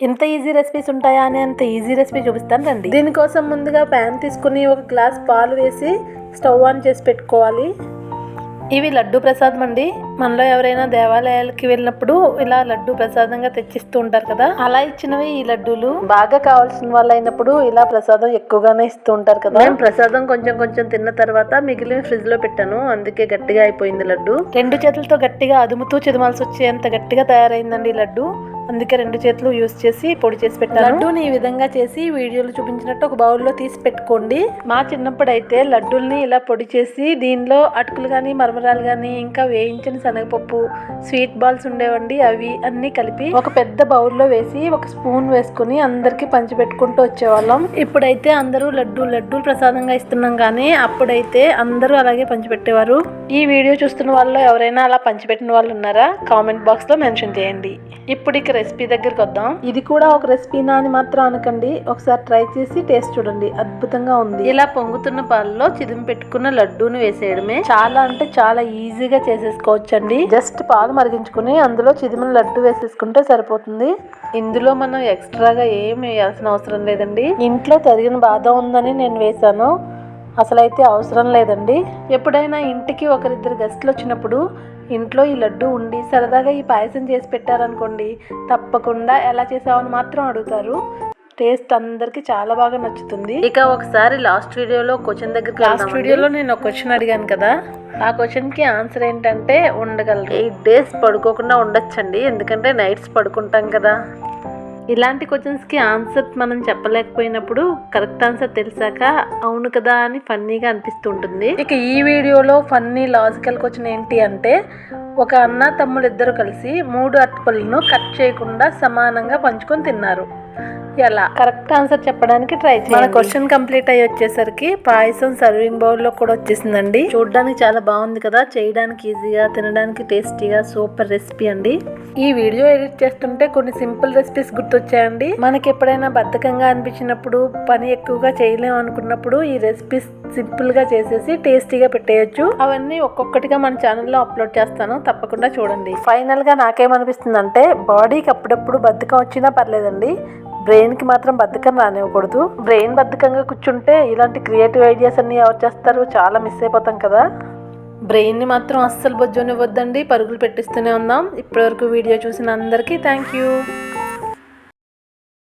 ఎంత easy recipes ఉంటాయా అని అంత ఈజీ రెసిపీ చూపిస్తాను రండి. దీనికోసం ముందుగా ప్యాన్ తీసుకుని ఒక గ్లాస్ పాలు వేసి స్టవ్ ఆన్ చేసి పెట్టుకోవాలి. ఇవి లడ్డు ప్రసాదం అండి. మనలో ఎవరైనా దేవాలయాలకి వెళ్ళినప్పుడు ఇలా లడ్డు ప్రసాదంగా తెచ్చిస్తూ ఉంటారు కదా, అలా ఇచ్చినవి ఈ లడ్డూలు. బాగా కావాల్సిన వాళ్ళు అయినప్పుడు ఇలా ప్రసాదం ఎక్కువగానే ఇస్తూ ఉంటారు కదా. నేను ప్రసాదం కొంచెం కొంచెం తిన్న తర్వాత మిగిలిన ఫ్రిడ్జ్ లో పెట్టాను, అందుకే గట్టిగా అయిపోయింది లడ్డు. 2 చేతులతో గట్టిగా అదుముతూ చిదమాల్సి వచ్చేంత గట్టిగా తయారైందండి లడ్డు. అందుకే 2 చేతులు యూస్ చేసి పొడి చేసి పెట్టాను. లడ్డూని ఈ విధంగా చేసి వీడియోలో చూపించినట్టు ఒక బౌల్లో తీసి పెట్టుకోండి. మా చిన్నప్పుడు అయితే లడ్డూల్ని ఇలా పొడి చేసి దీనిలో అటుకులు కానీ మరమరాలు కానీ ఇంకా వేయించిన శనగపప్పు స్వీట్ బాల్స్ ఉండేవండి, అవి అన్ని కలిపి ఒక పెద్ద బౌల్లో వేసి ఒక స్పూన్ వేసుకుని అందరికి పంచి పెట్టుకుంటూ వచ్చేవాళ్ళం. ఇప్పుడైతే అందరూ లడ్డూలు ప్రసాదంగా ఇస్తున్నాం, కానీ అప్పుడైతే అందరూ అలాగే పంచిపెట్టేవారు. ఈ వీడియో చూస్తున్న వాళ్ళు ఎవరైనా అలా పంచిపెట్టిన వాళ్ళు ఉన్నారా? కామెంట్ బాక్స్ లో మెన్షన్ చేయండి. ఇప్పుడు ఇక రెసిపీ దగ్గరికి వద్దాం. ఇది కూడా ఒక రెసిపీనా అని మాత్రం అనకండి, ఒకసారి ట్రై చేసి టేస్ట్ చూడండి, అద్భుతంగా ఉంది. ఇలా పొంగుతున్న పాలలో చిదిమి పెట్టుకున్న లడ్డూని వేసేయడమే. చాలా అంటే చాలా ఈజీగా చేసేసుకోవచ్చండి. జస్ట్ పాలు మరిగించుకుని అందులో చిదిమిన లడ్డు వేసేసుకుంటే సరిపోతుంది. ఇందులో మనం ఎక్స్ట్రాగా ఏం వేయాల్సిన అవసరం లేదండి. ఇంట్లో తరిగిన బాదం ఉందని నేను వేసాను, అసలైతే అవసరం లేదండి. ఎప్పుడైనా ఇంటికి ఒకరిద్దరు గెస్ట్లు వచ్చినప్పుడు ఇంట్లో ఈ లడ్డు ఉండి సరదాగా ఈ పాయసం చేసి పెట్టారనుకోండి, తప్పకుండా ఎలా చేసావని మాత్రం అడుగుతారు. టేస్ట్ అందరికి చాలా బాగా నచ్చుతుంది. ఇక ఒకసారి లాస్ట్ వీడియోలో నేను ఒక క్వశ్చన్ అడిగాను కదా, ఆ క్వశ్చన్ కి ఆన్సర్ ఏంటంటే ఉండగలరు. 8 days పడుకోకుండా ఉండొచ్చండి, ఎందుకంటే నైట్స్ పడుకుంటాం కదా. ఇలాంటి క్వశ్చన్స్కి ఆన్సర్ మనం చెప్పలేకపోయినప్పుడు కరెక్ట్ ఆన్సర్ తెలిసాక అవును కదా అని ఫన్నీగా అనిపిస్తుంటుంది. ఇక ఈ వీడియోలో ఫన్నీ లాజికల్ క్వశ్చన్ ఏంటి అంటే, ఒక అన్న తమ్ముడు ఇద్దరు కలిసి 3 అరటిపళ్ళను కట్ చేయకుండా సమానంగా పంచుకొని తిన్నారు. ఎలా? కరెక్ట్ ఆన్సర్ చెప్పడానికి ట్రై చేయండి. మన క్వశ్చన్ కంప్లీట్ అయ్యి వచ్చేసరికి పాయసం సర్వింగ్ బౌల్లో కూడా వచ్చేసిందండి. చూడడానికి చాలా బాగుంది కదా, చేయడానికి ఈజీగా, తినడానికి టేస్టీగా, సూపర్ రెసిపీ అండి. ఈ వీడియో ఎడిట్ చేస్తుంటే కొన్ని సింపుల్ రెసిపీస్ గుర్తొచ్చాయండి. మనకి ఎప్పుడైనా బద్ధకంగా అనిపించినప్పుడు, పని ఎక్కువగా చేయలేము అనుకున్నప్పుడు ఈ రెసిపీస్ సింపుల్ గా చేసేసి టేస్టీగా పెట్టేయచ్చు. అవన్నీ ఒక్కొక్కటిగా మన ఛానల్లో అప్లోడ్ చేస్తాను, తప్పకుండా చూడండి. ఫైనల్ గా నాకేమనిపిస్తుంది అంటే, బాడీకి అప్పుడప్పుడు బద్ధకం వచ్చినా పర్లేదండి, బ్రెయిన్ కి మాత్రం బద్ధకం రానివ్వకూడదు. బ్రెయిన్ బద్ధకంగా కూర్చుంటే ఇలాంటి క్రియేటివ్ ఐడియాస్ అన్ని ఎవరు చేస్తారు, చాలా మిస్ అయిపోతాం కదా. బ్రెయిన్ ని మాత్రం అస్సలు బొజ్జోనివ్వద్దండి, పరుగులు పెట్టిస్తూనే ఉందాం. ఇప్పటివరకు వీడియో చూసిన అందరికీ థ్యాంక్ యూ.